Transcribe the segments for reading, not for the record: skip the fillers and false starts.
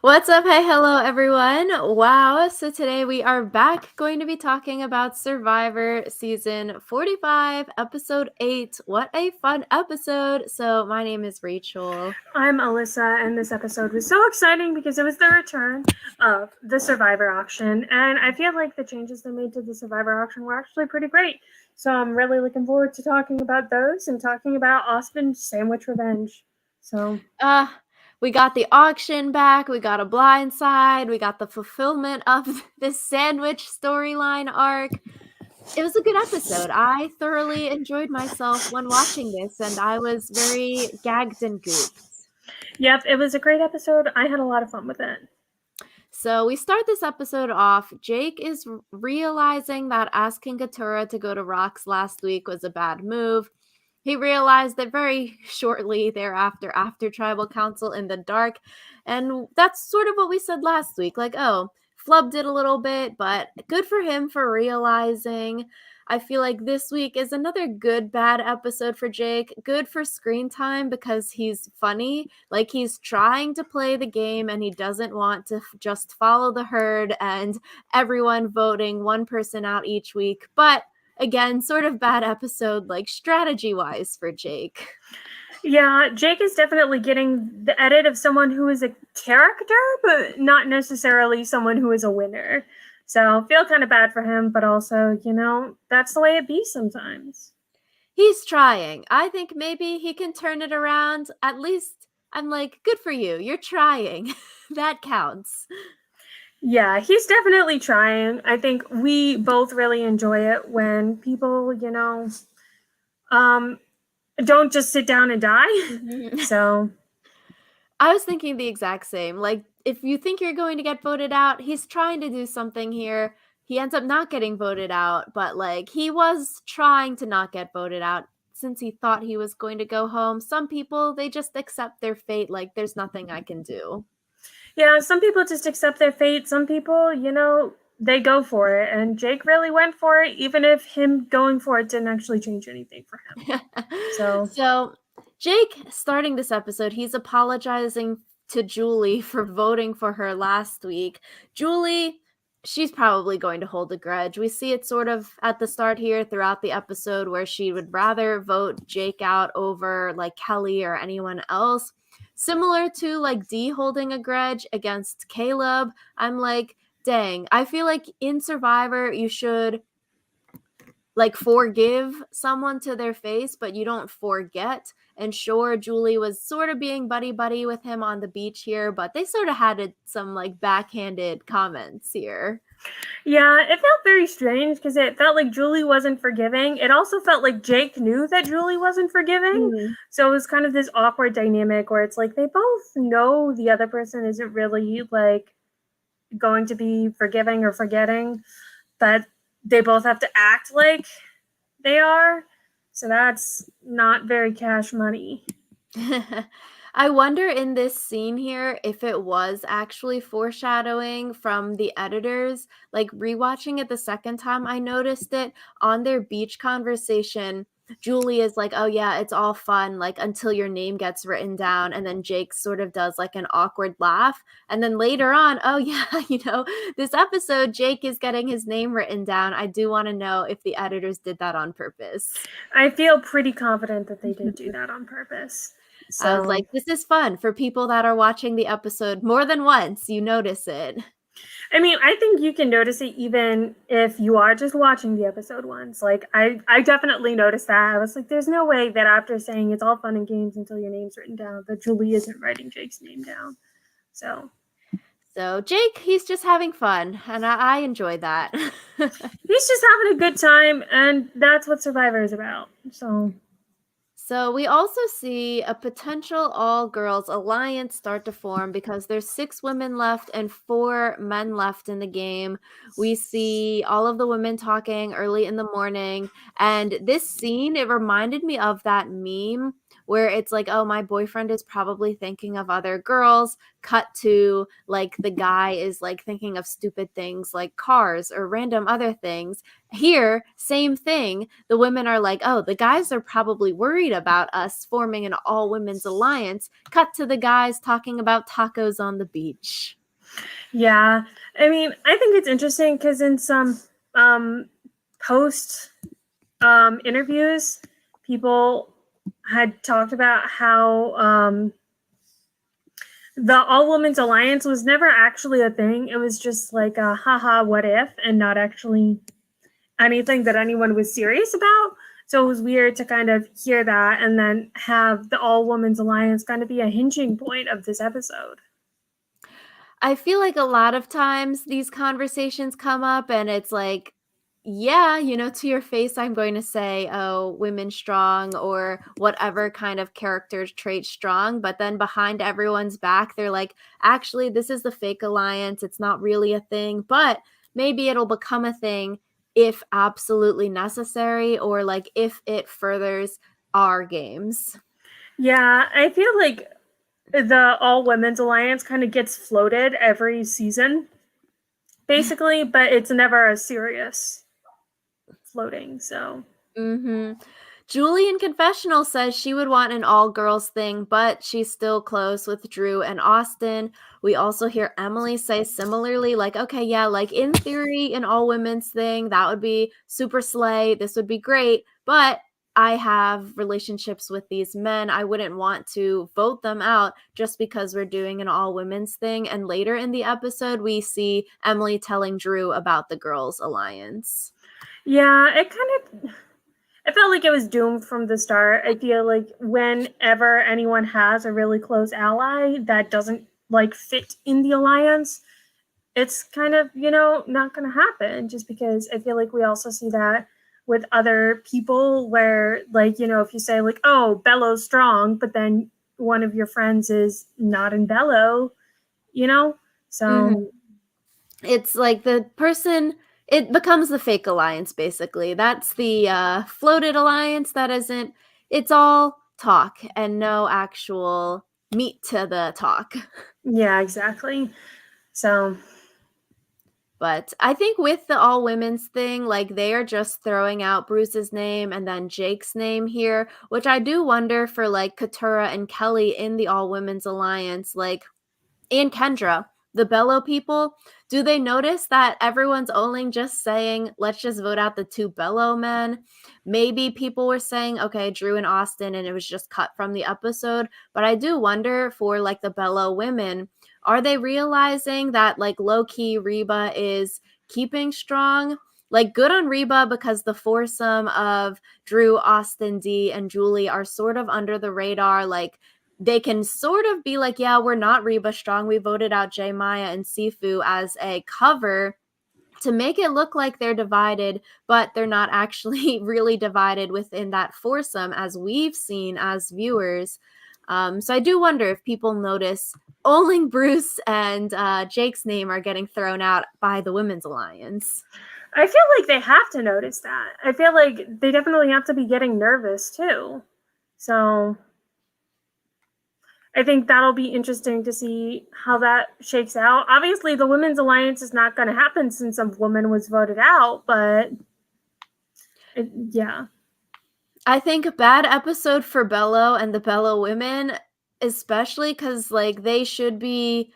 What's up? Hey, hello, everyone. Wow. So today we are back going to be talking about Survivor season 45, episode 8. What a fun episode. So my name is Rachel. I'm Alyssa, and this episode was so exciting because it was the return of the Survivor auction, and I feel like the changes they made to the Survivor auction were actually pretty great. So I'm really looking forward to talking about those and talking about Austin's sandwich revenge. So Uh, we got the auction back, we got a blind side, we got the fulfillment of this sandwich storyline arc. It was a good episode. I thoroughly enjoyed myself when watching this, and I was very gagged and gooped. yep, it was a great episode. I had a lot of fun with it. So we start this episode off. Jake is realizing that asking Katura to go to Rocks last week was a bad move. He realized that very shortly thereafter, after Tribal Council in the dark. And that's sort of what we said last week. Like, oh, flubbed it a little bit, but good for him for realizing. I feel like this week is another good bad episode for Jake. Good for screen time because he's funny. Like he's trying to play the game and he doesn't want to just follow the herd and everyone voting one person out each week. But again, sort of bad episode, like strategy wise for Jake. Yeah, Jake is definitely getting the edit of someone who is a character, but not necessarily someone who is a winner. So feel kind of bad for him, but also, that's the way it be sometimes. He's trying. I think maybe he can turn it around. At least I'm like, good for you. You're trying. That counts. Yeah, he's definitely trying. I think we both really enjoy it when people, um, don't just sit down and die. So I was thinking the exact same. Like, if you think you're going to get voted out, he's trying to do something here. He ends up not getting voted out, but like, he was trying to not get voted out since he thought he was going to go home. Some people, they just accept their fate, like, there's nothing I can do. yeah, some people just accept their fate. Some people, they go for it. And Jake really went for it, even if him going for it didn't actually change anything for him. So So, Jake, starting this episode, he's apologizing to Julie for voting for her last week. Julie, she's probably going to hold a grudge. We see it sort of at the start here throughout the episode where she would rather vote Jake out over like Kelly or anyone else. Similar to like Dee holding a grudge against Caleb. I'm like, dang, I feel like in Survivor, you should like forgive someone to their face, but you don't forget. And sure, Julie was sort of being buddy buddy with him on the beach here, but they sort of had some like backhanded comments here. yeah, it felt very strange because it felt like Julie wasn't forgiving. It also felt like Jake knew that Julie wasn't forgiving. Mm. So it was kind of this awkward dynamic where it's like they both know the other person isn't really like going to be forgiving or forgetting, but they both have to act like they are. So that's not very cash money. I wonder in this scene here if it was actually foreshadowing from the editors. Like rewatching it the second time, I noticed it on their beach conversation. Julie is like, oh yeah, it's all fun, like until your name gets written down. And then Jake sort of does like an awkward laugh. And then later on, oh yeah, this episode, Jake is getting his name written down. I do want to know if the editors did that on purpose. I feel pretty confident that they did do that on purpose. I was So like, this is fun for people that are watching the episode more than once. You notice it. I mean, I think you can notice it even if you are just watching the episode once. Like, I definitely noticed that. I was like, there's no way that after saying it's all fun and games until your name's written down, that Julie isn't writing Jake's name down. So So Jake, he's just having fun, and I enjoy that. he's just having a good time, and that's what Survivor is about. So we also see a potential all-girls alliance start to form because there's 6 women left and 4 men left in the game. We see all of the women talking early in the morning, and this scene, it reminded me of that meme where it's like, oh, my boyfriend is probably thinking of other girls. Cut to like the guy is like thinking of stupid things like cars or random other things. Here, same thing. The women are like, oh, the guys are probably worried about us forming an all women's alliance. Cut to the guys talking about tacos on the beach. Yeah. I mean, I think it's interesting because in some post interviews, people had talked about how the all women's alliance was never actually a thing. It was just like a haha, what if, and not actually anything that anyone was serious about. So it was weird to kind of hear that and then have the all women's alliance kind of be a hinging point of this episode. I feel like a lot of times these conversations come up and it's like, yeah, to your face, I'm going to say, oh, women strong or whatever kind of character trait strong. But then behind everyone's back, they're like, actually, this is the fake alliance. It's not really a thing, but maybe it'll become a thing if absolutely necessary or like if it furthers our games. Yeah, I feel like the all women's alliance kind of gets floated every season, basically, but it's never a serious floating. So Mm-hmm. Julie in confessional says she would want an all girls thing, but she's still close with Drew and Austin. We also hear Emily say similarly, like, okay, yeah, like in theory, an all women's thing, that would be super slay. This would be great, but I have relationships with these men. I wouldn't want to vote them out just because we're doing an all women's thing. And later in the episode, we see Emily telling Drew about the girls' alliance. yeah, it felt like it was doomed from the start. I feel like whenever anyone has a really close ally that doesn't like fit in the alliance, it's kind of, not going to happen just because I feel like we also see that with other people where like, if you say like, oh, Bello's strong, but then one of your friends is not in Bello, so Mm-hmm. It's like the person, it becomes the fake alliance basically. That's the floated alliance that isn't, it's all talk and no actual meat to the talk. yeah, exactly. So But I think with the all women's thing, like they are just throwing out Bruce's name and then Jake's name here, which I do wonder for like Katura and Kelly in the all women's alliance, like and Kendra, the Bello people, do they notice that everyone's only just saying, let's just vote out the two Bello men? Maybe people were saying, okay, Drew and Austin, and it was just cut from the episode. But I do wonder for like the Bello women, are they realizing that like low key Reba is keeping strong? Like good on Reba because the foursome of Drew, Austin, D, and Julie are sort of under the radar. Like they can sort of be like, yeah, we're not Reba strong. We voted out J Maya and Sifu as a cover to make it look like they're divided, but they're not actually really divided within that foursome as we've seen as viewers. So I do wonder if people notice only Bruce and Jake's name are getting thrown out by the Women's Alliance. I feel like they have to notice that. I feel like they definitely have to be getting nervous too. So I think that'll be interesting to see how that shakes out. Obviously, the Women's Alliance is not going to happen since a woman was voted out, but yeah. I think a bad episode for Bello and the Bello women, especially because like they should be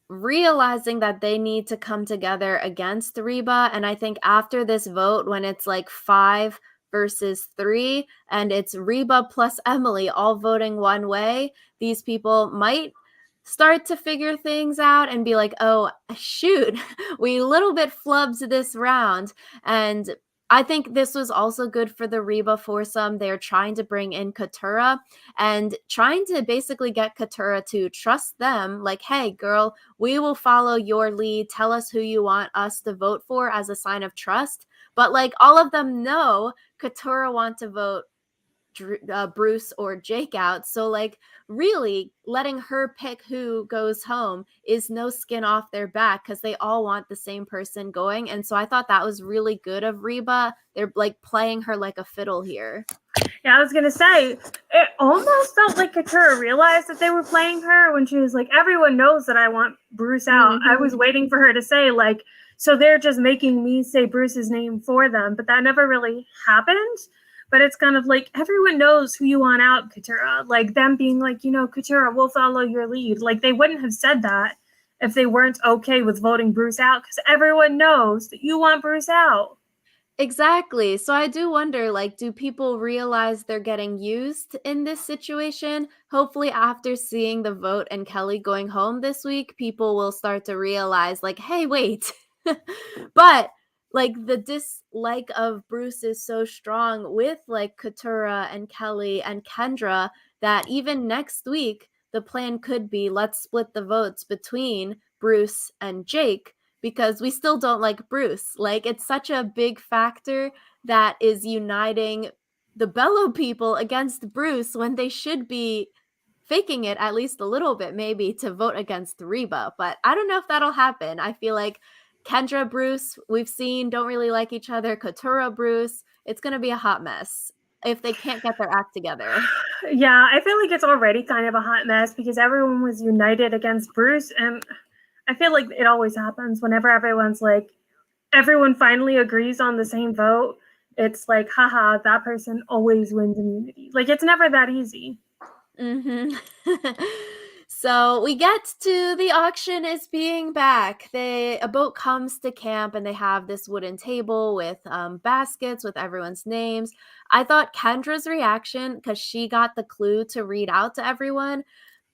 realizing that they need to come together against Reba. And I think after this vote, when it's like 5 versus 3, and it's Reba plus Emily all voting one way, these people might start to figure things out and be like, oh, shoot, we a little bit flubbed this round. And I think this was also good for the Reba foursome. They're trying to bring in Katura and trying to basically get Katura to trust them. Like, hey, girl, we will follow your lead. Tell us who you want us to vote for as a sign of trust. But like all of them know Katura want to vote Bruce or Jake out. So like really letting her pick who goes home is no skin off their back because they all want the same person going. And so I thought that was really good of Reba. They're like playing her like a fiddle here. Yeah, I was gonna say, it almost felt like Katura realized that they were playing her when she was like, everyone knows that I want Bruce out. I was Mhm. waiting for her to say, like, so they're just making me say Bruce's name for them, but that never really happened. But it's kind of like, everyone knows who you want out, Katura. Like, them being like, Katura, we'll follow your lead. Like, they wouldn't have said that if they weren't okay with voting Bruce out, because everyone knows that you want Bruce out. Exactly. So I do wonder, like, do people realize they're getting used in this situation? Hopefully, after seeing the vote and Kelly going home this week, people will start to realize, like, hey, wait. But like the dislike of Bruce is so strong with like Katura and Kelly and Kendra that even next week, the plan could be let's split the votes between Bruce and Jake because we still don't like Bruce. Like it's such a big factor that is uniting the Bello people against Bruce when they should be faking it at least a little bit maybe to vote against Reba. But I don't know if that'll happen. I feel like Kendra Bruce, we've seen don't really like each other. Katura Bruce, it's going to be a hot mess if they can't get their act together. Yeah, I feel like it's already kind of a hot mess because everyone was united against Bruce, and I feel like it always happens whenever everyone finally agrees on the same vote. It's like, haha, that person always wins immunity. Like, it's never that easy. Mm-hmm. So we get to the auction is being back. A boat comes to camp and they have this wooden table with baskets with everyone's names. I thought Kendra's reaction, because she got the clue to read out to everyone,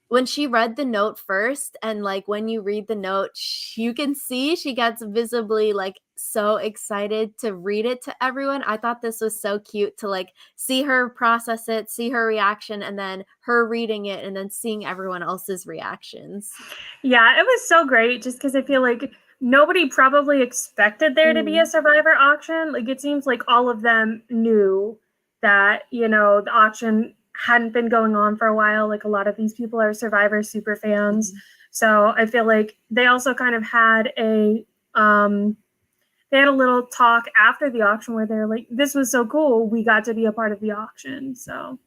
when she read the note first and like when you read the note you can see she gets visibly like so excited to read it to everyone. I thought this was so cute to like see her process it, see her reaction, and then her reading it and then seeing everyone else's reactions. Yeah, it was so great just because I feel like nobody probably expected there to be a Mm. Survivor auction. Like, it seems like all of them knew that, the auction hadn't been going on for a while. Like, a lot of these people are Survivor super fans. So I feel like they also kind of had they had a little talk after the auction where they're like, this was so cool. We got to be a part of the auction. So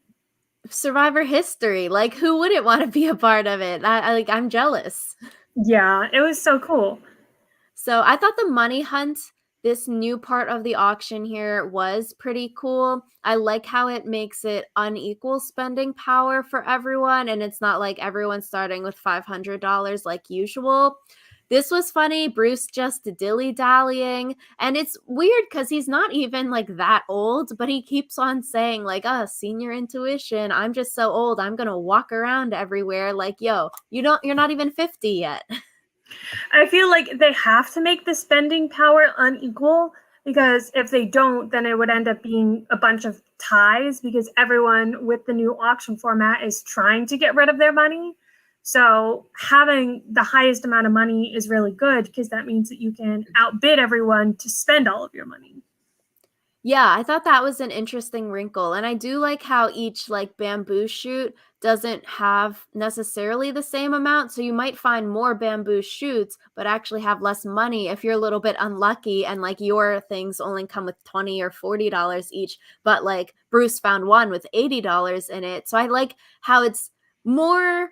Survivor history, like who wouldn't want to be a part of it? I'm jealous. yeah, it was so cool. So I thought the money hunt, this new part of the auction here, was pretty cool. I like how it makes it unequal spending power for everyone, and it's not like everyone's starting with $500 like usual. This was funny. Bruce just dilly dallying. And it's weird because he's not even like that old, but he keeps on saying, like, senior intuition. I'm just so old. I'm going to walk around everywhere. Like, yo, you're not even 50 yet. I feel like they have to make the spending power unequal because if they don't, then it would end up being a bunch of ties because everyone with the new auction format is trying to get rid of their money. So having the highest amount of money is really good because that means that you can outbid everyone to spend all of your money. Yeah, I thought that was an interesting wrinkle. And I do like how each like bamboo shoot doesn't have necessarily the same amount. So you might find more bamboo shoots, but actually have less money if you're a little bit unlucky and like your things only come with $20 or $40 each. But like Bruce found one with $80 in it. So I like how it's more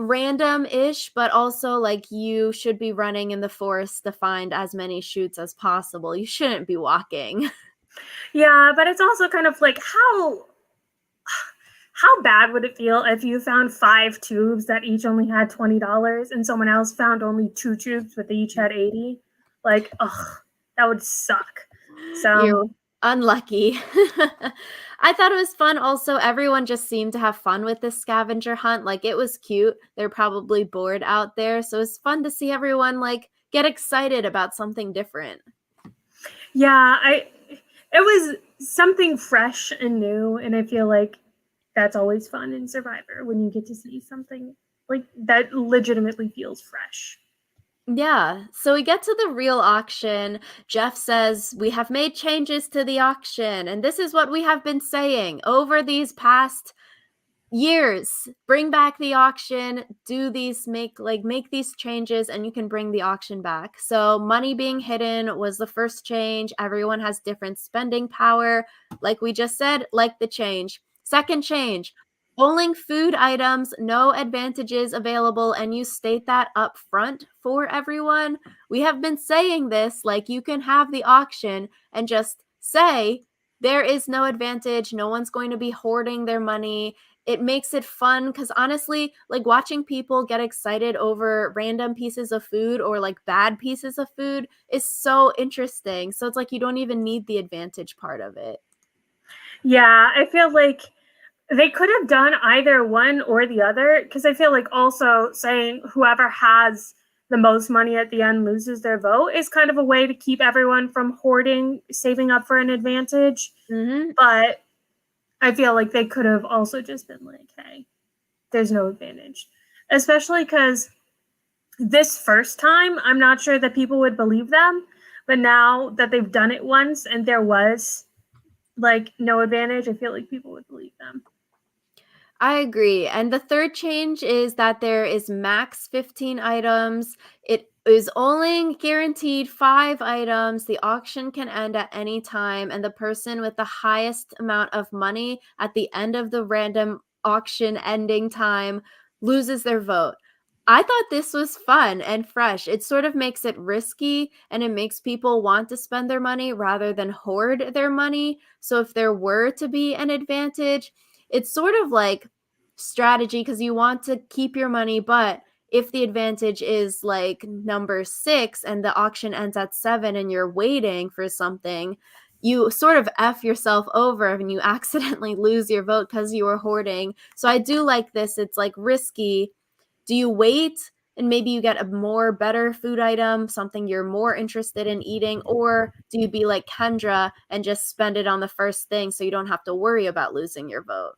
random-ish, but also like you should be running in the forest to find as many shoots as possible. You shouldn't be walking. Yeah, but it's also kind of like how bad would it feel if you found 5 tubes that each only had $20 and someone else found only 2 tubes but they each had 80? Like, ugh, that would suck. So You're unlucky. I thought it was fun. Also, everyone just seemed to have fun with this scavenger hunt. Like, it was cute. They're probably bored out there. So it's fun to see everyone, like, get excited about something different. yeah, it was something fresh and new, and I feel like that's always fun in Survivor when you get to see something like that legitimately feels fresh. Yeah. So we get to the real auction. Jeff says, we have made changes to the auction. And this is what we have been saying over these past years. Bring back the auction, do these, make these changes, and you can bring the auction back. So money being hidden was the first change. Everyone has different spending power. Like we just said, like the change. Second change, polling food items, no advantages available, and you state that up front for everyone. We have been saying this, like you can have the auction and just say there is no advantage. No one's going to be hoarding their money. It makes it fun because honestly, like watching people get excited over random pieces of food or like bad pieces of food is so interesting. So it's like you don't even need the advantage part of it. Yeah, I feel like they could have done either one or the other, because I feel like also saying whoever has the most money at the end loses their vote is kind of a way to keep everyone from hoarding, saving up for an advantage. Mm-hmm. But I feel like they could have also just been like, hey, there's no advantage. Especially because this first time, I'm not sure that people would believe them. But now that they've done it once and there was like no advantage, I feel like people would believe them. I agree. And the third change is that there is max 15 items. It is only guaranteed 5 items. The auction can end at any time, and the person with the highest amount of money at the end of the random auction ending time loses their vote. I thought this was fun and fresh. It sort of makes it risky and it makes people want to spend their money rather than hoard their money. So if there were to be an advantage, it's sort of like strategy because you want to keep your money, but if the advantage is like number 6 and the auction ends at 7 and you're waiting for something, you sort of F yourself over and you accidentally lose your vote because you were hoarding. So I do like this. It's like risky. Do you wait and maybe you get a more better food item, something you're more interested in eating, or do you be like Kendra and just spend it on the first thing so you don't have to worry about losing your vote?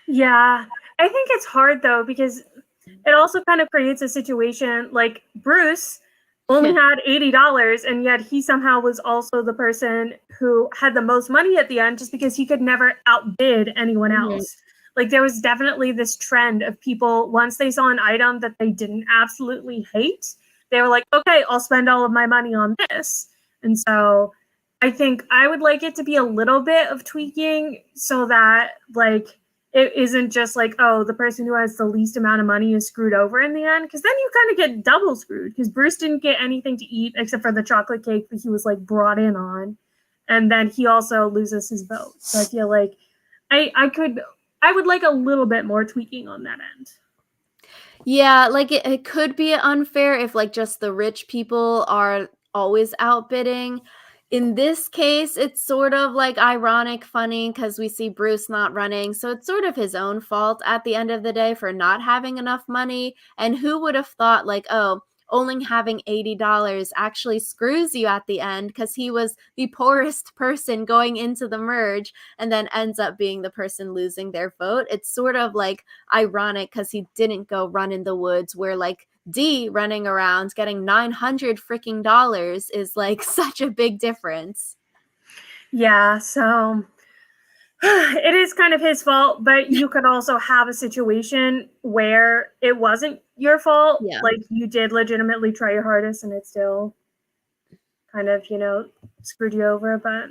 Yeah, I think it's hard though, because it also kind of creates a situation like Bruce only had $80, and yet he somehow was also the person who had the most money at the end just because he could never outbid anyone Mhm. else. Like there was definitely this trend of people, once they saw an item that they didn't absolutely hate, they were like, okay, I'll spend all of my money on this. And so I think I would like it to be a little bit of tweaking so that like it isn't just like, oh, the person who has the least amount of money is screwed over in the end, because then you kind of get double screwed, because Bruce didn't get anything to eat except for the chocolate cake that he was like brought in on, and then he also loses his vote. So I feel like I would like a little bit more tweaking on that end. Yeah, like it could be unfair if like just the rich people are always outbidding. In this case, it's sort of like ironic, funny because we see Bruce not running. So it's sort of his own fault at the end of the day for not having enough money. And who would have thought, like, oh, only having $80 actually screws you at the end because he was the poorest person going into the merge and then ends up being the person losing their vote. It's sort of like ironic because he didn't go run in the woods where like D running around getting 900 freaking dollars is like such a big difference. Yeah, so it is kind of his fault, but you could also have a situation where it wasn't your fault. Yeah. Like you did legitimately try your hardest and it still kind of, screwed you over. But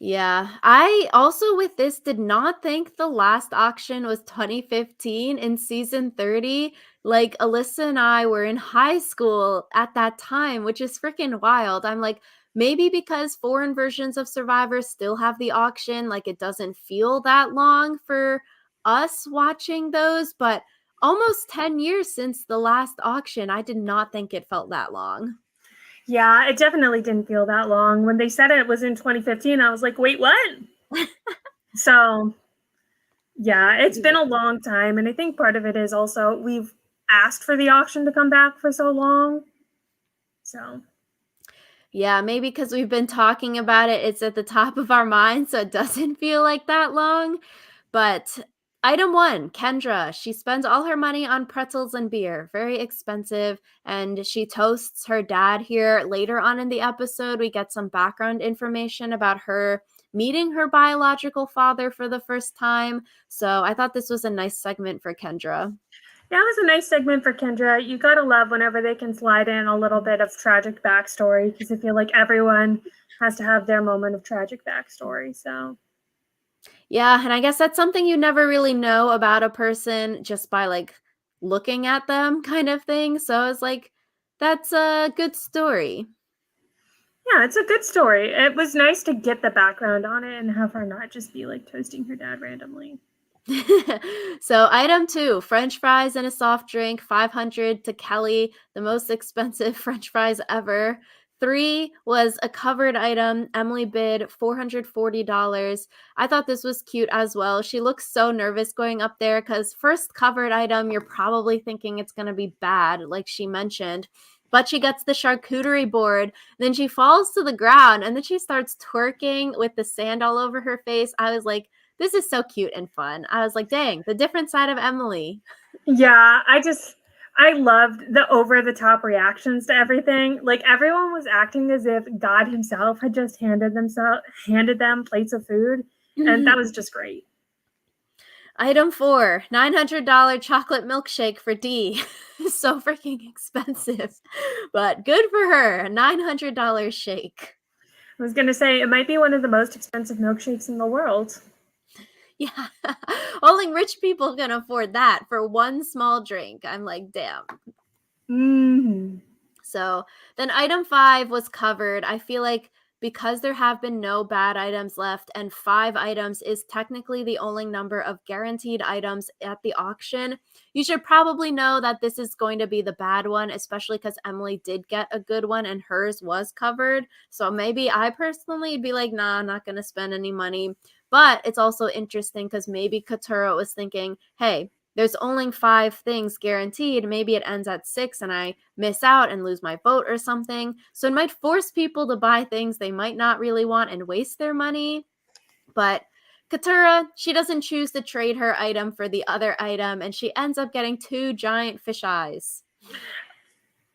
Yeah. I also with this did not think the last auction was 2015 in season 30. Like Alyssa and I were in high school at that time, which is freaking wild. I'm like, maybe because foreign versions of Survivor still have the auction, like it doesn't feel that long for us watching those, but almost 10 years since the last auction, I did not think it felt that long. yeah, it definitely didn't feel that long. When they said it was in 2015, I was like, wait, what? So, yeah, it's been a long time. And I think part of it is also we've asked for the auction to come back for so long. So, Yeah, maybe because we've been talking about it, it's at the top of our mind, so it doesn't feel like that long. But item 1, Kendra, she spends all her money on pretzels and beer, very expensive, and she toasts her dad here. Later on in the episode, we get some background information about her meeting her biological father for the first time. So I thought this was a nice segment for Kendra. Yeah, it was a nice segment for Kendra. You gotta love whenever they can slide in a little bit of tragic backstory, because I feel like everyone has to have their moment of tragic backstory. So Yeah, and I guess that's something you never really know about a person just by like looking at them kind of thing. So I was like, that's a good story. yeah, it's a good story. It was nice to get the background on it and have her not just be like toasting her dad randomly. So item 2, French fries and a soft drink, 500 to Kelly, the most expensive French fries ever. 3 was a covered item. Emily bid $440. I thought this was cute as well. She looks so nervous going up there because first covered item, you're probably thinking it's going to be bad, like she mentioned. But she gets the charcuterie board. Then she falls to the ground and then she starts twerking with the sand all over her face. I was like, this is so cute and fun. I was like, dang, the different side of Emily. Yeah, I loved the over the top reactions to everything. Like everyone was acting as if God himself had just handed them plates of food, and that was just great. Item 4, $900 chocolate milkshake for D. So freaking expensive, but good for her. A $900 shake. I was gonna say it might be one of the most expensive milkshakes in the world. Yeah, only rich people can afford that for one small drink. I'm like, damn. Mm-hmm. So then item 5 was covered. I feel like because there have been no bad items left and 5 items is technically the only number of guaranteed items at the auction, you should probably know that this is going to be the bad one, especially because Emily did get a good one and hers was covered. So maybe I personally would be like, nah, I'm not going to spend any money. But it's also interesting because maybe Katura was thinking, hey, there's only 5 things guaranteed. Maybe it ends at 6 and I miss out and lose my vote or something. So it might force people to buy things they might not really want and waste their money. But Katura, she doesn't choose to trade her item for the other item and she ends up getting 2 giant fish eyes.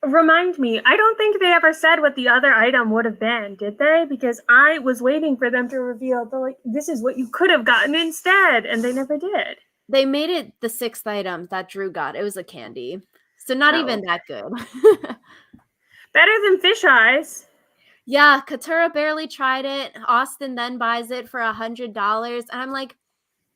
Remind me, I don't think they ever said what the other item would have been, did they? Because I was waiting for them to reveal, like, this is what you could have gotten instead, and they never did. They made it the 6th item that Drew got. It was a candy. So not Oh, even that good. better than fish eyes. Yeah, Katura barely tried it. Austin then buys it for $100. And I'm like,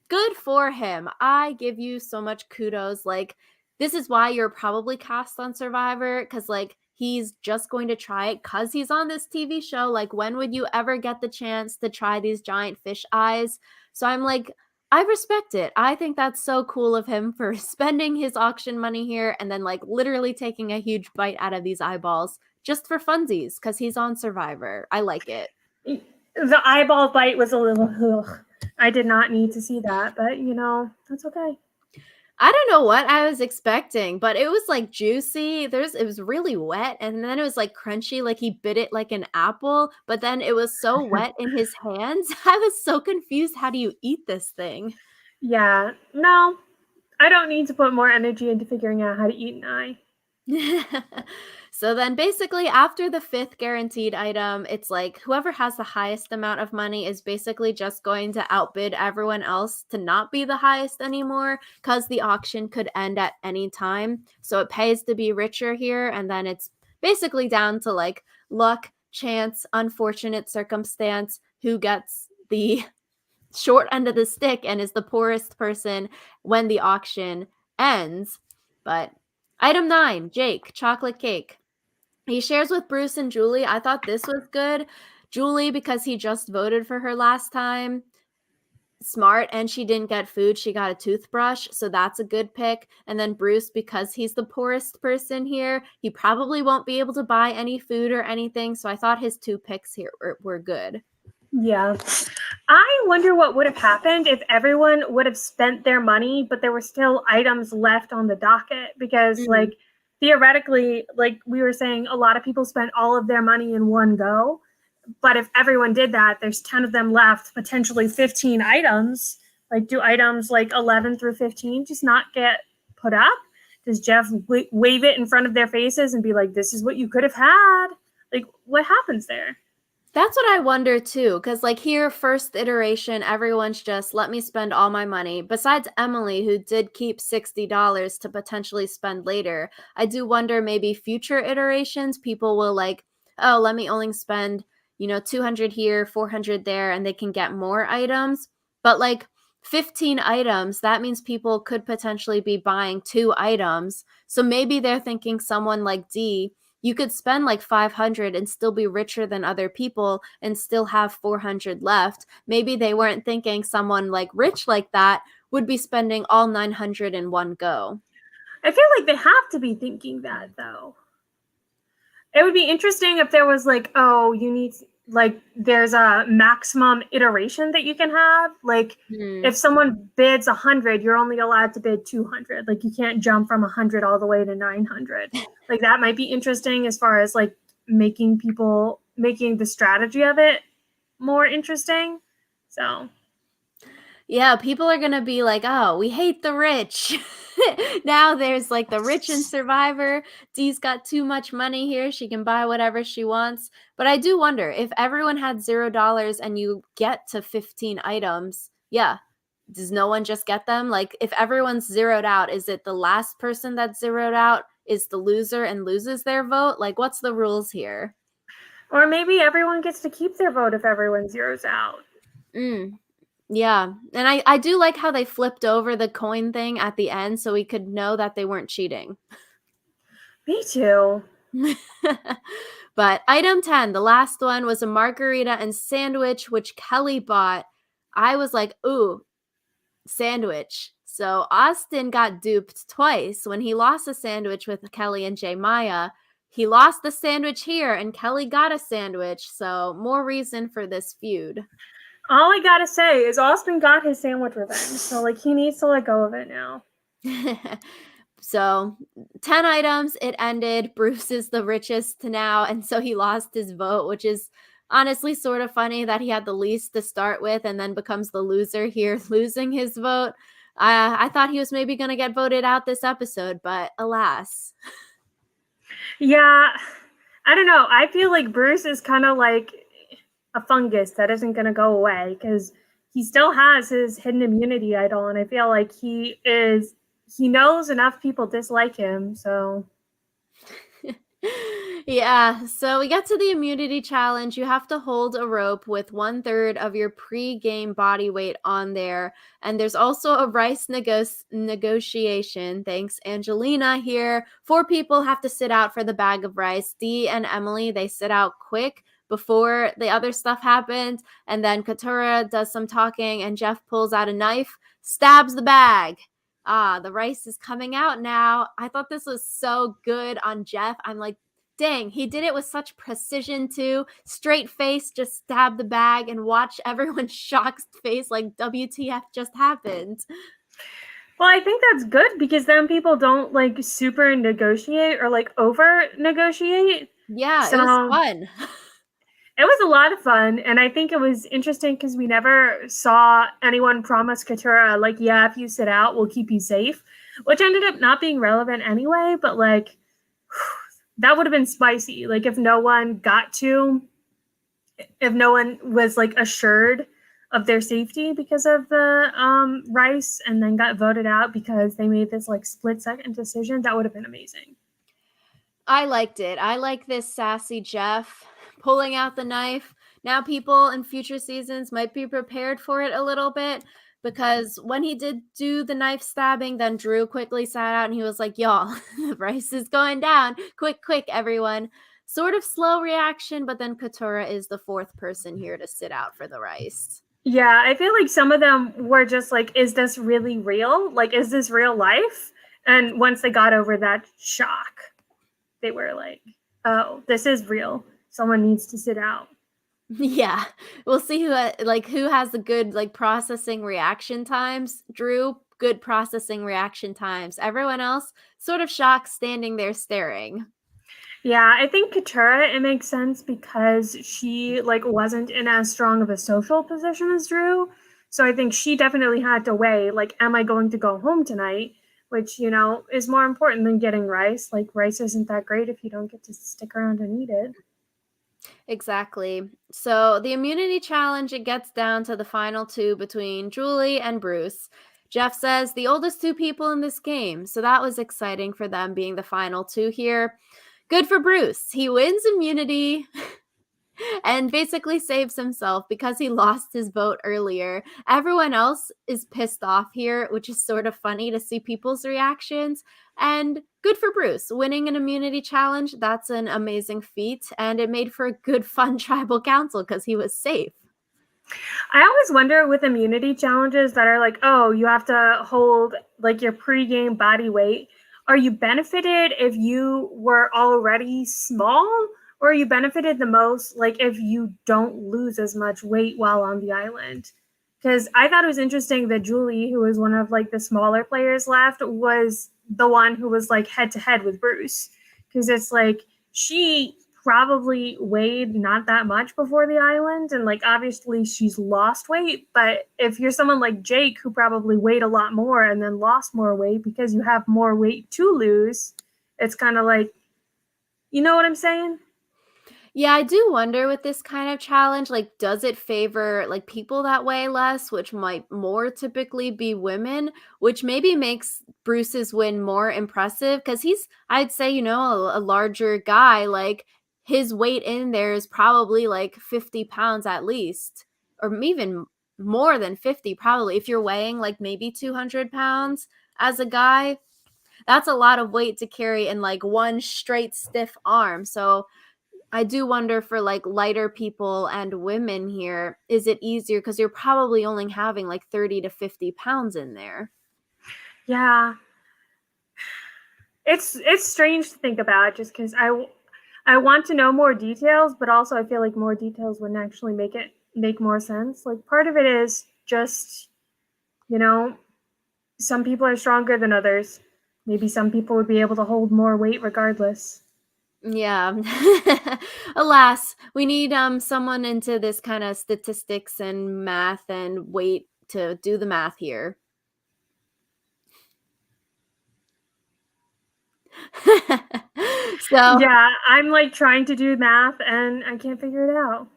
good for him. I give you so much kudos. Like, this is why you're probably cast on Survivor, because like he's just going to try it because he's on this TV show. Like, when would you ever get the chance to try these giant fish eyes? So I'm like, I respect it. I think that's so cool of him for spending his auction money here and then like literally taking a huge bite out of these eyeballs just for funsies because he's on Survivor. I like it. The eyeball bite was a little, ugh. I did not need to see that, but you know, that's okay. I don't know what I was expecting, but it was like juicy. It was really wet and then it was like crunchy, like he bit it like an apple, but then it was so wet in his hands. I was so confused. How do you eat this thing? Yeah, no, I don't need to put more energy into figuring out how to eat an eye. So then basically after the 5th guaranteed item, it's like whoever has the highest amount of money is basically just going to outbid everyone else to not be the highest anymore because the auction could end at any time. So it pays to be richer here and then it's basically down to like luck, chance, unfortunate circumstance, who gets the short end of the stick and is the poorest person when the auction ends. But item 9, Jake, chocolate cake. He shares with Bruce and Julie. I thought this was good. Julie, because he just voted for her last time, smart, and she didn't get food. She got a toothbrush, so that's a good pick. And then Bruce, because he's the poorest person here, he probably won't be able to buy any food or anything. So I thought his 2 picks here were good. Yeah. I wonder what would have happened if everyone would have spent their money, but there were still items left on the docket. Because, Mm. like, theoretically, like we were saying, a lot of people spent all of their money in one go. But if everyone did that, there's 10 of them left, potentially 15 items. Like, do items like 11 through 15 just not get put up? Does Jeff wave it in front of their faces and be like, this is what you could have had? Like, what happens there? That's what I wonder too, because like here, first iteration, everyone's just let me spend all my money. Besides Emily, who did keep $60 to potentially spend later, I do wonder maybe future iterations, people will like, oh, let me only spend, 200 here, 400 there, and they can get more items. But like 15 items, that means people could potentially be buying 2 items. So maybe they're thinking someone like D, you could spend like 500 and still be richer than other people and still have 400 left. Maybe they weren't thinking someone like rich like that would be spending all 900 in one go. I feel like they have to be thinking that though. It would be interesting if there was like, oh, you need like there's a maximum iteration that you can have. Like if someone bids 100, you're only allowed to bid 200. Like you can't jump from 100 all the way to 900. Like that might be interesting as far as like making the strategy of it more interesting. So Yeah, people are going to be like, oh, we hate the rich. Now there's like the rich in Survivor. Dee's got too much money here. She can buy whatever she wants. But I do wonder if everyone had $0 and you get to 15 items, yeah, does no one just get them? Like if everyone's zeroed out, is it the last person that's zeroed out is the loser and loses their vote? Like what's the rules here? or maybe everyone gets to keep their vote if everyone zeroes out. Yeah, and I do like how they flipped over the coin thing at the end so we could know that they weren't cheating. Me too. But item 10, the last one, was a margarita and sandwich, which Kelly bought. I was like, ooh, sandwich. So Austin got duped twice. When he lost a sandwich with Kelly and J. Maya, he lost the sandwich here, and Kelly got a sandwich. So more reason for this feud. All I gotta say is Austin got his sandwich revenge, so like he needs to let go of it now. So 10 items, it ended. Bruce is the richest now, and so he lost his vote, which is honestly sort of funny that he had the least to start with and then becomes the loser here, losing his vote. I thought he was maybe going to get voted out this episode, but alas. Yeah, I don't know. I feel like Bruce is kind of like a fungus that isn't going to go away because he still has his hidden immunity idol, and I feel like he knows enough people dislike him, so Yeah, so we get to the immunity challenge. You have to hold a rope with 1/3 of your pre-game body weight on there. And there's also a rice negotiation. Thanks, Angelina here. 4 people have to sit out for the bag of rice. Dee and Emily, they sit out quick before the other stuff happens. And then Katura does some talking, and Jeff pulls out a knife, stabs the bag. Ah, the rice is coming out now. I thought this was so good on Jeff. I'm like, dang, he did it with such precision too. Straight face, just stab the bag and watch everyone's shocked face like WTF just happened. well, I think that's good because then people don't like super negotiate or like over negotiate. Yeah, it was So fun. it was a lot of fun, and I think it was interesting because we never saw anyone promise Katura, like, yeah, if you sit out, we'll keep you safe, which ended up not being relevant anyway, but like, that would have been spicy. Like, if no one was like assured of their safety because of the rice and then got voted out because they made this like split second decision, that would have been amazing. I liked it. I like this sassy Jeff pulling out the knife. Now people in future seasons might be prepared for it a little bit because when he did do the knife stabbing, then Drew quickly sat out and he was like, y'all, the rice is going down. Quick, quick, everyone. Sort of slow reaction, but then Katura is the 4th person here to sit out for the rice. Yeah, I feel like some of them were just like, is this really real? Like, is this real life? And once they got over that shock, they were like, oh, this is real. Someone needs to sit out. Yeah. We'll see who has the good processing reaction times. Drew, good processing reaction times. Everyone else sort of shocked standing there staring. Yeah, I think Katura, it makes sense because she like wasn't in as strong of a social position as Drew. So I think she definitely had to weigh like, am I going to go home tonight? Which, is more important than getting rice. Like rice isn't that great if you don't get to stick around and eat it. Exactly. So the immunity challenge, it gets down to the final two between Julie and Bruce. Jeff says the oldest two people in this game. So that was exciting for them being the final two here. Good for Bruce. He wins immunity and basically saves himself because he lost his vote earlier. Everyone else is pissed off here, which is sort of funny to see people's reactions. And good for Bruce. Winning an immunity challenge, that's an amazing feat. And it made for a good, fun tribal council because he was safe. I always wonder with immunity challenges that are like, oh, you have to hold like your pregame body weight. Are you benefited if you were already small? Or are you benefited the most like if you don't lose as much weight while on the island? Because I thought it was interesting that Julie, who was one of like the smaller players left, was the one who was like head to head with Bruce. Because it's like she probably weighed not that much before the island, and like obviously she's lost weight, but if you're someone like Jake who probably weighed a lot more and then lost more weight because you have more weight to lose, it's kind of like, you know what I'm saying? Yeah, I do wonder with this kind of challenge, like, does it favor like people that weigh less, which might more typically be women, which maybe makes Bruce's win more impressive because he's, I'd say, a larger guy. Like his weight in there is probably like 50 pounds at least, or even more than 50, probably. If you're weighing like maybe 200 pounds as a guy, that's a lot of weight to carry in like one straight stiff arm. So I do wonder for like lighter people and women here, is it easier because you're probably only having like 30 to 50 pounds in there? Yeah, it's strange to think about just because I want to know more details, but also I feel like more details wouldn't actually make more sense. Like part of it is just, you know, some people are stronger than others. Maybe some people would be able to hold more weight regardless. Yeah. Alas, we need someone into this kind of statistics and math and weight to do the math here. So, Yeah, I'm like trying to do math and I can't figure it out.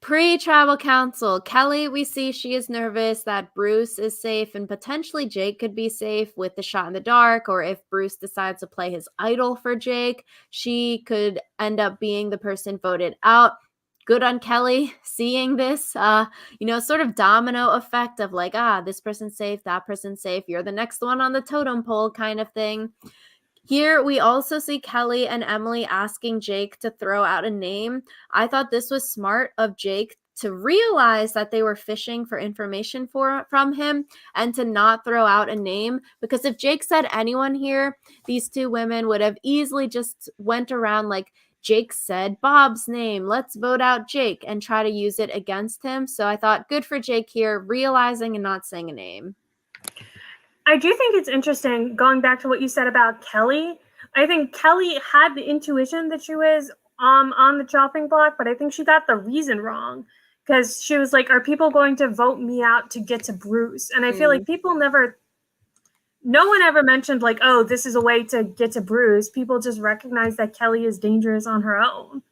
pre-tribal council, Kelly, we see she is nervous that Bruce is safe and potentially Jake could be safe with the shot in the dark, or if Bruce decides to play his idol for Jake, she could end up being the person voted out. Good on Kelly seeing this, sort of domino effect of like, this person's safe, that person's safe, you're the next one on the totem pole kind of thing. Here, we also see Kelly and Emily asking Jake to throw out a name. I thought this was smart of Jake to realize that they were fishing for information from him and to not throw out a name, because if Jake said anyone here, these two women would have easily just went around like, Jake said Bob's name, let's vote out Jake, and try to use it against him. So I thought good for Jake here, realizing and not saying a name. I do think it's interesting going back to what you said about Kelly. I think Kelly had the intuition that she was on the chopping block, but I think she got the reason wrong because she was like, "Are people going to vote me out to get to Bruce?" And I feel like no one ever mentioned like, "Oh, this is a way to get to Bruce." People just recognize that Kelly is dangerous on her own.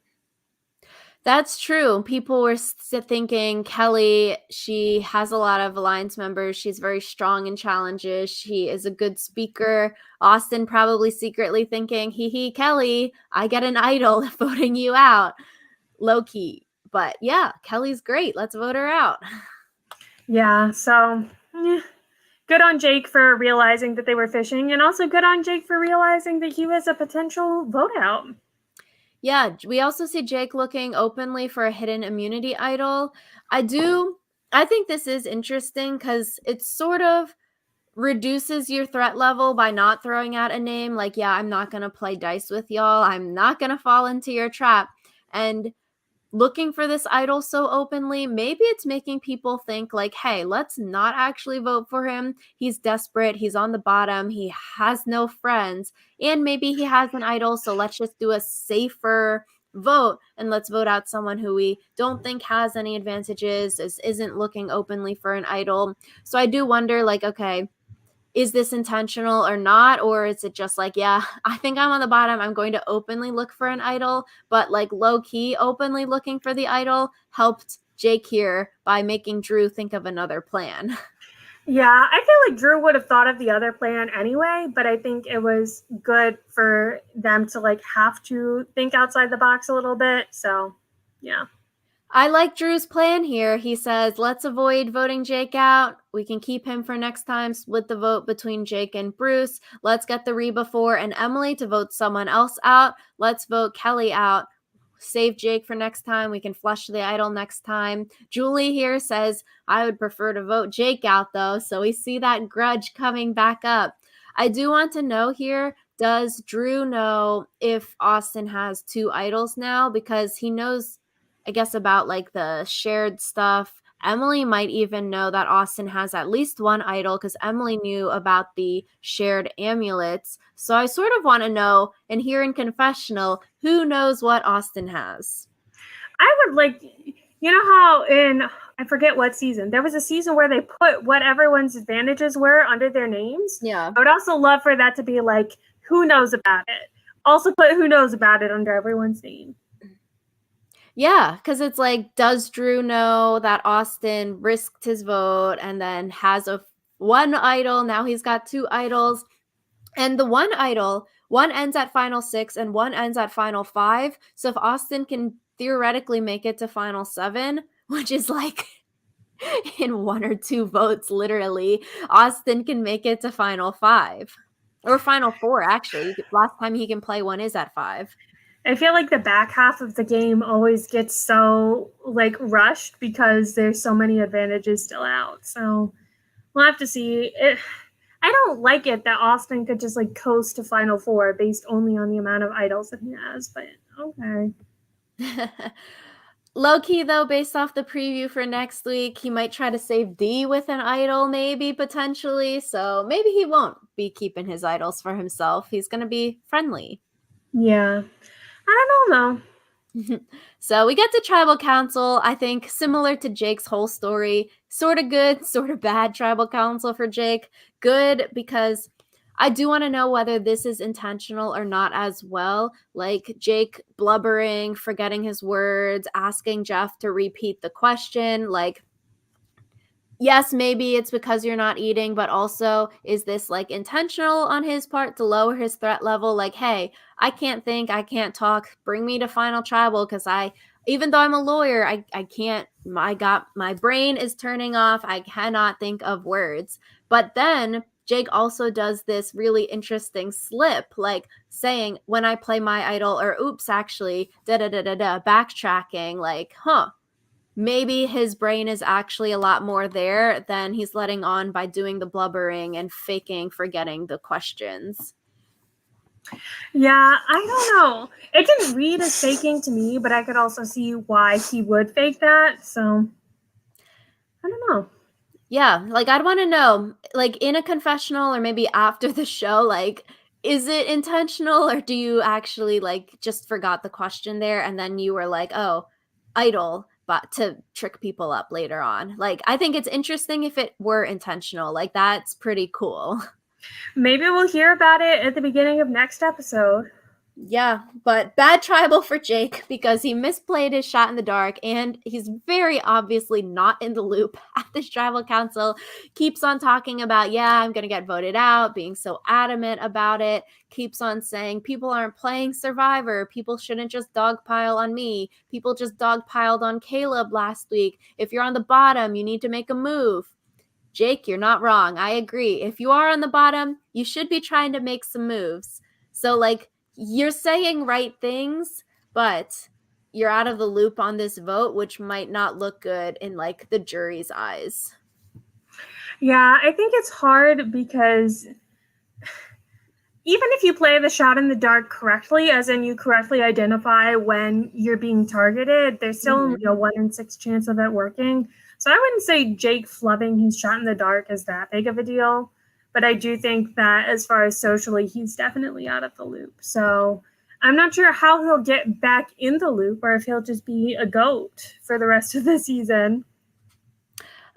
That's true. People were thinking Kelly, she has a lot of alliance members. She's very strong in challenges. She is a good speaker. Austin probably secretly thinking, hee hee, Kelly, I get an idol voting you out. Low key. But yeah, Kelly's great. Let's vote her out. Yeah, so good on Jake for realizing that they were fishing, and also good on Jake for realizing that he was a potential vote out. Yeah, we also see Jake looking openly for a hidden immunity idol. I think this is interesting because it sort of reduces your threat level by not throwing out a name. Like, yeah, I'm not going to play dice with y'all. I'm not going to fall into your trap. And looking for this idol so openly, maybe it's making people think like, hey, let's not actually vote for him. He's desperate. He's on the bottom. He has no friends. And maybe he has an idol. So let's just do a safer vote and let's vote out someone who we don't think has any advantages, isn't looking openly for an idol. So I do wonder, like, okay, is this intentional or not? Or is it just like, yeah, I think I'm on the bottom. I'm going to openly look for an idol, but like low key openly looking for the idol helped Jake here by making Drew think of another plan. Yeah, I feel like Drew would have thought of the other plan anyway, but I think it was good for them to like have to think outside the box a little bit. So, yeah. I like Drew's plan here. He says, let's avoid voting Jake out. We can keep him for next time, split the vote between Jake and Bruce. Let's get the Reba 4 and Emily to vote someone else out. Let's vote Kelly out. Save Jake for next time. We can flush the idol next time. Julie here says, I would prefer to vote Jake out though. So we see that grudge coming back up. I do want to know here, does Drew know if Austin has 2 idols now? Because he knows, I guess, about like the shared stuff. Emily might even know that Austin has at least 1 idol because Emily knew about the shared amulets. So I sort of want to know, and here in confessional, who knows what Austin has? I would like, you know how in, I forget what season, there was a season where they put what everyone's advantages were under their names. Yeah. I would also love for that to be like, who knows about it? Also put who knows about it under everyone's name. Yeah, because it's like, does Drew know that Austin risked his vote and then has 1 idol? Now he's got 2 idols. And the 1 idol, 1 ends at final 6 and 1 ends at final 5. So if Austin can theoretically make it to final 7, which is like in 1 or 2 votes, literally, Austin can make it to final 5 or final 4. Actually, last time he can play one is at 5. I feel like the back half of the game always gets so like rushed because there's so many advantages still out. So we'll have to see. I don't like it that Austin could just like coast to Final Four based only on the amount of idols that he has, but okay. Low key though, based off the preview for next week, he might try to save D with an idol, maybe potentially. So maybe he won't be keeping his idols for himself. He's gonna be friendly. Yeah. I don't know though. So we get to tribal council. I think similar to Jake's whole story, sort of good, sort of bad tribal council for Jake. Good because I do want to know whether this is intentional or not as well. Like Jake blubbering, forgetting his words, asking Jeff to repeat the question. Like, yes, maybe it's because you're not eating, but also is this like intentional on his part to lower his threat level? Like, hey, I can't think, I can't talk, bring me to final tribal because even though I'm a lawyer, I can't, my brain is turning off. I cannot think of words. But then Jake also does this really interesting slip, like saying, when I play my idol, or oops, actually, backtracking, like, maybe his brain is actually a lot more there than he's letting on by doing the blubbering and faking forgetting the questions. Yeah, I don't know. It didn't read as faking to me, but I could also see why he would fake that. So I don't know. Yeah, like I'd want to know, like in a confessional or maybe after the show, like, is it intentional or do you actually like just forgot the question there and then you were like, oh, idol, but to trick people up later on? Like, I think it's interesting if it were intentional. Like, that's pretty cool. Maybe we'll hear about it at the beginning of next episode. Yeah, but bad tribal for Jake because he misplayed his shot in the dark and he's very obviously not in the loop at this tribal council. Keeps on talking about, yeah, I'm going to get voted out, being so adamant about it. Keeps on saying people aren't playing Survivor. People shouldn't just dogpile on me. People just dogpiled on Caleb last week. If you're on the bottom, you need to make a move. Jake, you're not wrong. I agree. If you are on the bottom, you should be trying to make some moves. So, like, you're saying right things, but you're out of the loop on this vote, which might not look good in like the jury's eyes. Yeah, I think it's hard because even if you play the shot in the dark correctly, as in you correctly identify when you're being targeted, there's still only a 1 in 6 chance of it working. So I wouldn't say Jake flubbing his shot in the dark is that big of a deal. But I do think that as far as socially, he's definitely out of the loop. So I'm not sure how he'll get back in the loop or if he'll just be a goat for the rest of the season.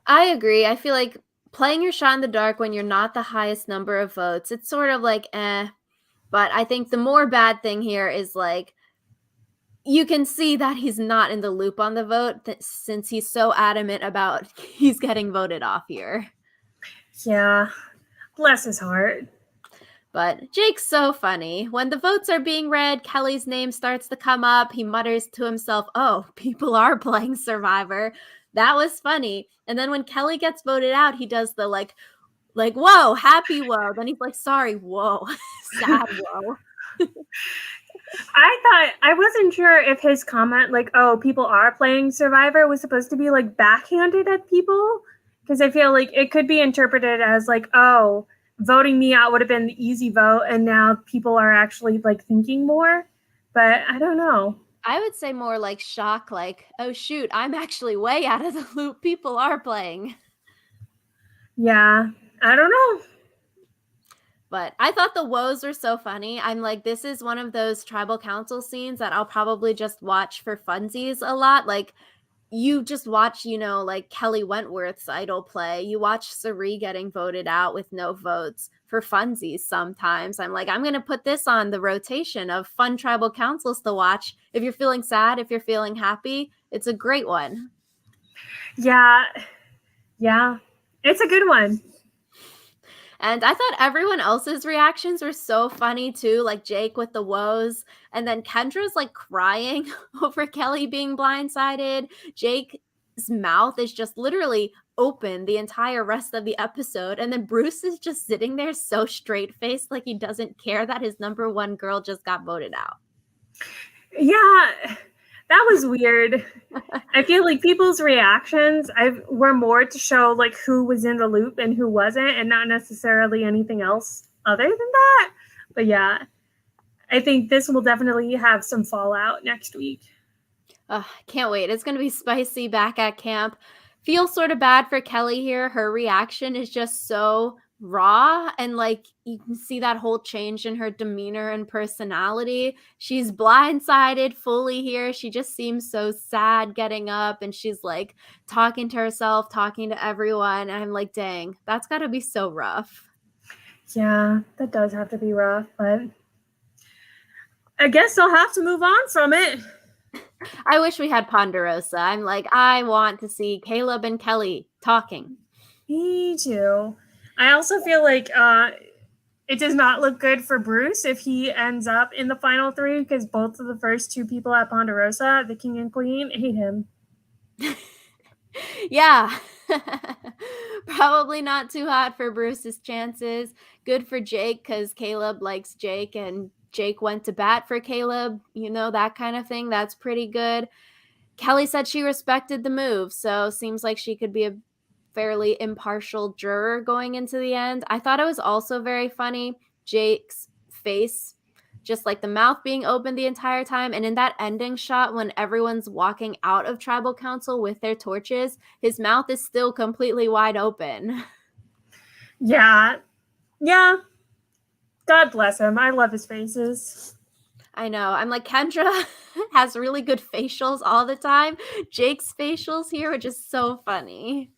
I agree. I feel like playing your shot in the dark when you're not the highest number of votes, it's sort of like, eh. But I think the more bad thing here is like, you can see that he's not in the loop on the vote since he's so adamant about he's getting voted off here. Yeah, bless his heart. But Jake's so funny. When the votes are being read, Kelly's name starts to come up. He mutters to himself, oh, people are playing Survivor. That was funny. And then when Kelly gets voted out, he does the like, whoa, happy whoa. Then he's like, sorry, whoa, sad whoa. I wasn't sure if his comment, like, oh, people are playing Survivor, was supposed to be like backhanded at people. Because I feel like it could be interpreted as like, oh, voting me out would have been the easy vote, and now people are actually like thinking more. But I don't know. I would say more like shock, like, oh shoot, I'm actually way out of the loop. People are playing. Yeah, I don't know. But I thought the woes were so funny. I'm like, this is one of those tribal council scenes that I'll probably just watch for funsies a lot. Like, you just watch, like Kelly Wentworth's idol play. You watch Sari getting voted out with no votes for funsies sometimes. I'm like, I'm going to put this on the rotation of fun tribal councils to watch. If you're feeling sad, if you're feeling happy, it's a great one. Yeah. It's a good one. And I thought everyone else's reactions were so funny too, like Jake with the woes. And then Kendra's like crying over Kelly being blindsided. Jake's mouth is just literally open the entire rest of the episode. And then Bruce is just sitting there so straight faced, like he doesn't care that his number one girl just got voted out. Yeah, that was weird. I feel like people's reactions were more to show like who was in the loop and who wasn't, and not necessarily anything else other than that. But yeah, I think this will definitely have some fallout next week. Can't wait. It's going to be spicy back at camp. Feel sort of bad for Kelly here. Her reaction is just so raw, and like you can see that whole change in her demeanor and personality. She's blindsided fully here. She just seems so sad getting up, and she's like talking to herself, talking to everyone. And I'm like, dang, that's got to be so rough. Yeah, that does have to be rough, but I guess I'll have to move on from it. I wish we had Ponderosa. I'm like, I want to see Caleb and Kelly talking. Me too. I also feel like it does not look good for Bruce if he ends up in the final three, because both of the first two people at Ponderosa, the king and queen, hate him. Yeah. Probably not too hot for Bruce's chances. Good for Jake because Caleb likes Jake and Jake went to bat for Caleb. That kind of thing. That's pretty good. Kelly said she respected the move, so seems like she could be a fairly impartial juror going into the end. I thought it was also very funny. Jake's face, just like the mouth being open the entire time. And in that ending shot, when everyone's walking out of tribal council with their torches, his mouth is still completely wide open. Yeah. God bless him. I love his faces. I know. I'm like, Kendra has really good facials all the time. Jake's facials here are just so funny.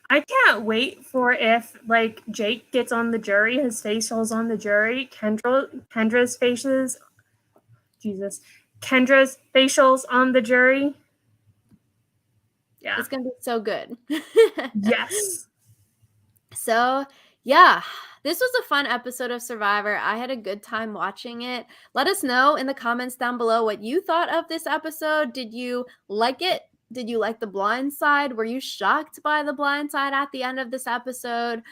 I can't wait for if like Jake gets on the jury, his facials on the jury, Kendra's faces. Jesus. Kendra's facials on the jury. Yeah. It's going to be so good. Yes. So, yeah, this was a fun episode of Survivor. I had a good time watching it. Let us know in the comments down below what you thought of this episode. Did you like it? Did you like the blind side? Were you shocked by the blind side at the end of this episode?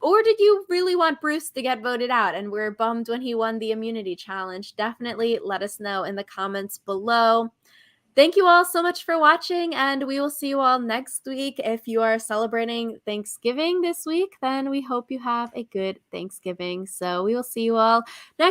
Or did you really want Bruce to get voted out and we're bummed when he won the immunity challenge? Definitely let us know in the comments below. Thank you all so much for watching, and we will see you all next week. If you are celebrating Thanksgiving this week, then we hope you have a good Thanksgiving. So we will see you all next